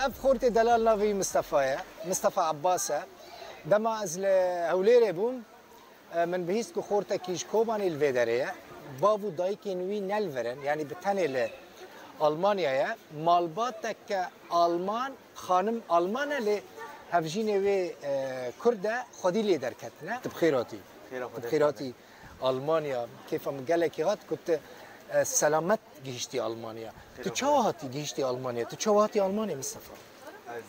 اف خورت دلال ناوی مصطفى عباسه دما از هوليري بوم من بهيست كو خورتا كيش كوباني الفيدريه بابو دايكي نوي نلفرن يعني بتاني المانيا مالباتك المان خانم المان اللي هفجيني وي كرده خدي لي دركتنا بخيراتي المانيا كيف مقالك هات كنت سلامت جيشتي المانيا تشوهاتي جيشتي المانيا تشوهاتي المانيا مصطفى از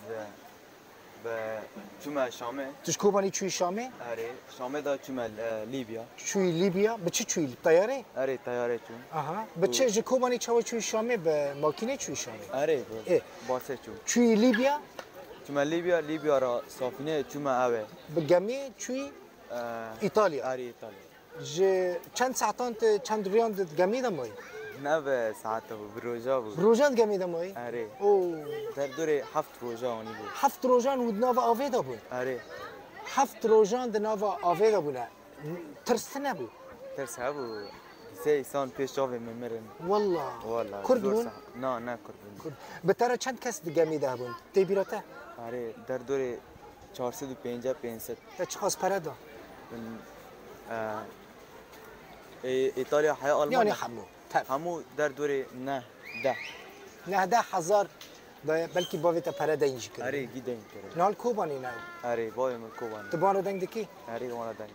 چوما شامه تشكوباني تشوي شامي اره شامه دا چوما ليبيا تشوي ليبيا بتشي تشوي الطياره اره طياره چون اها بتشي جكوباني تشوي شامي بماكينه تشوي شامي اره ايه باسه چون تشوي ليبيا چوما ليبيا را سفينه چوما اوه بجميع تشوي ايطاليا اره ايطاليا چند ساعتان چند ریان گمی دمایی؟ نه به ساعت بروجا بود بروجان گمی دمایی؟ آره او در دوره 7 روزا آنی بود 7 روزان ود ناو آویدا بود؟ آره 7 روزان د ناو آویدا بود ترس نبود؟ ترس بود سه سان پیش آوی میمرن والله کرد بود؟ نه کرد بتره چند کس گمی ده بود؟ تی بیراته؟ آره در دوره 450 500 چه خواست پره دا؟ ایتالیا های آلمان یعنی همو در دوره نه 10,000 بلکه باوی تا پره ده اینجی کرد آره گیده این کرد نال کوبانی نه آره باوی من کوبانی تبانو دنگ دکی؟ آره وانا دنگ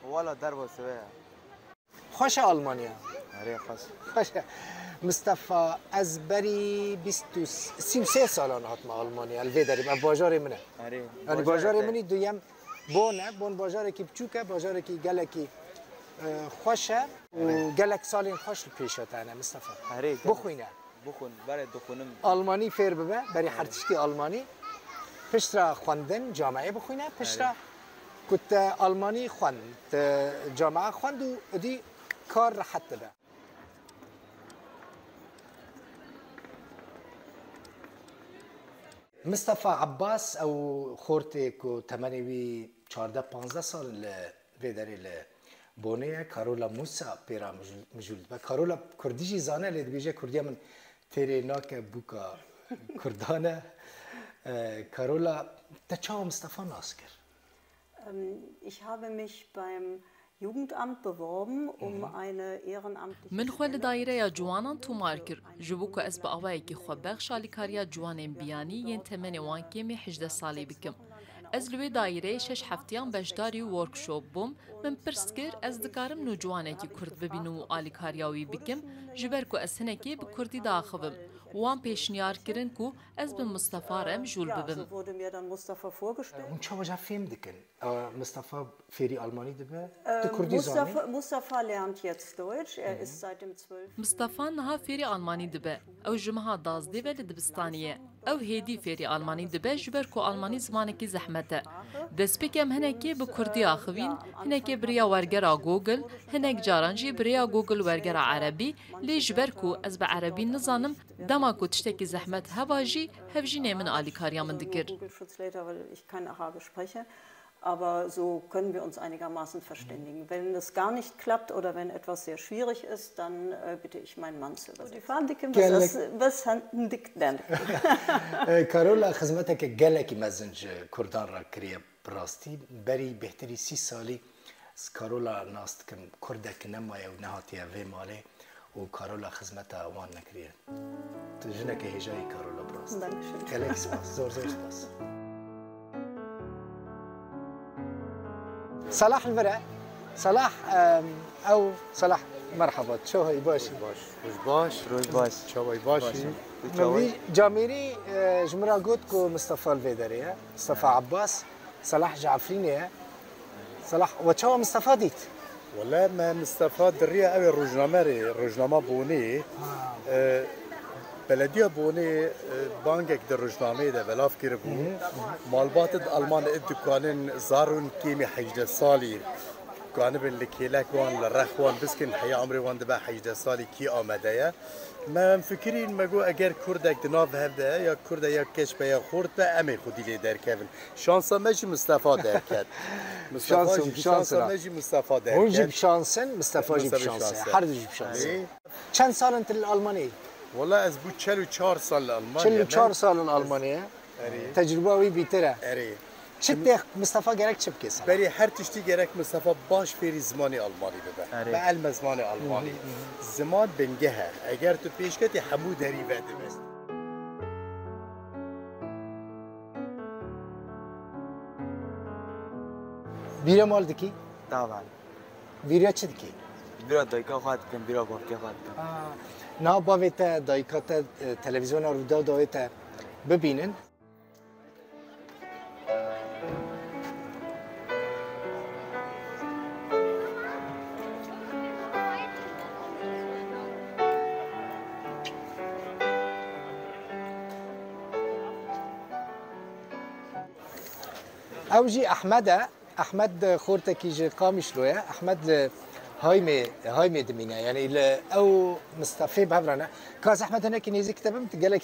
والا در باسوه خوش آلمانیا آره خوش مصطفى از بری 33 سالانه هات ما آلمانیا الویدری من باجار منه آره یعنی باجار منی دویم بون باجار کی بچوکه باجار کی گلکی خوشه و گلک سالین خوش پیشات انا مصطفى آره بخون برای دخونم آلمانی فیر ببه برای هرچی آلمانی پشترا خواندن جامعه بخونه پشترا کت آلمانی خواند جامعه خواند و دی کار راحت به مصطفى عباس او خورتي كو 14 15 سال لفيدري لبونيه كارولا موسى بيرا مجولد با كارولا كرديجي زانه اللي بيجي كرديه من تيري ناك بوكا كردانه كارولا تشاو مصطفى ناسكر Ich habe mich beim Jugendamt beworben, eine ehrenamtliche من خو لدایره جوانان تومار کر جبو که از با آوایی که خو بخش آلیکاریا جوانین بیانی ین تمن وان کمی 18 سالی بکم. از لوی دایره 6 هفتیان بشداری ورکشوپ بوم من پرست کر از دکارم نو جوانه کی کرد ببینو آلیکاریاوی بکم جبر کو از هنکی به کردی داخوم وان پیشنیار کرن کو از به مصطفى رم جول ببم. So wurde mir dann Mustafa vorgestellt. Und schau was فهم دکن مصطفى فيري ألماني دبه كردي Mustafa lernt jetzt Deutsch. Ist seit dem 12. مصطفى نها فيري ألماني دبه أو جمها دازدي ولد دبستانية أو هيدي فيري ألماني دبه جبر کو ألماني زمانك زحمته. دسبكم هناكي بكردي آخوين هناكي بريا ورجرا جوجل هناك جارانجي بريا جوجل ورجرا عربي لي جبر کو از بعربي نظانم دما کو تشتكي زحمت هواجي هفجيني من آليكاريا من دكر. Weil ich kein Arabisch spreche. Aber so können wir uns einigermaßen verständigen. Wenn es gar nicht klappt oder wenn etwas sehr schwierig ist, dann bitte ich meinen Mann zu übersetzen. Die Fahnendicke, was Handendicke denn? كارولا خدمتك جالك مزنج كردان را كريه براستي بري بهتري 6 سالي كارولا ناستكم كردك نمايا ونهاتيا في مالي وكارولا خدمتها وان نكريه تجنك هجاي كارولا براستي جالك سباس زور سباس صلاح الفرع صلاح او صلاح مرحبا شو هي باشي روز باش شو باشي جاميري جمرا قوتكو مصطفى الفيدري مصطفى عباس صلاح جعفريني صلاح وشو مصطفى ديت والله ما مصطفى دريه قوي الروجنامه بوني بلديه بوني بانكك در روجنامه ده بلاف كيربو مالبات المان الدكانين زارون كيمي 18 سالي جانب اللي كيلك وان للرخوان بسكن حيا عمري وان دبا 18 سالي كي آمده ما فكرين مگو اگر کردک دناف هفته یا کرد یا کش به یا خورد به امی خودی لی در کردن شانس ماشي مصطفى در کرد شانس ماشي مصطفى در هو جيب شانسن مصطفى جيب شانسن هر دو جيب شانسن چند سال انت الالماني والله از بود 44 سال المانيا 44 سال الالمانيا تجربه وی بیتره اری چه مصطفى گرک چه بکسن بری هر تشتی گرک مصطفى باش فری زمانی آلمانی بده به علم زمان آلمانی زمان بنگه اگر تو پیش کتی همو دری وعده بست بیره مال دکی طبعا بیره چه دکی بیرا دایکا خواهد کن بیرا بارکه خواهد کن نا باویت دایکات تلویزیون رودا دایت ببینن اوجي احمد خورتكي جي قامش لويا احمد هاي دمينا يعني او مصطفى بهبرنا كاس احمد هناك نيزي كتبت قال لك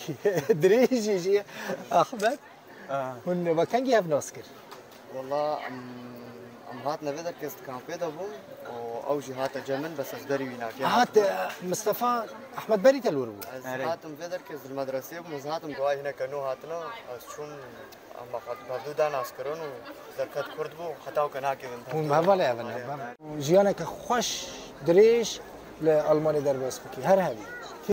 دريجي جي احمد هن ما كان جاب ناسكر والله ام هاتنا بدك كست كامبيدا بو او جي هات جمن بس ازدري ويناك هات مصطفى احمد بريت الورو هاتم بدر كز المدرسه مزهاتم دواي هنا كانوا هاتنا شون اما خد بدو ناس كرونو زركت كرد بو خطاو كنا كيدن هم هواله ابن جيانك خوش دريش لالماني دربس بكي هر هذه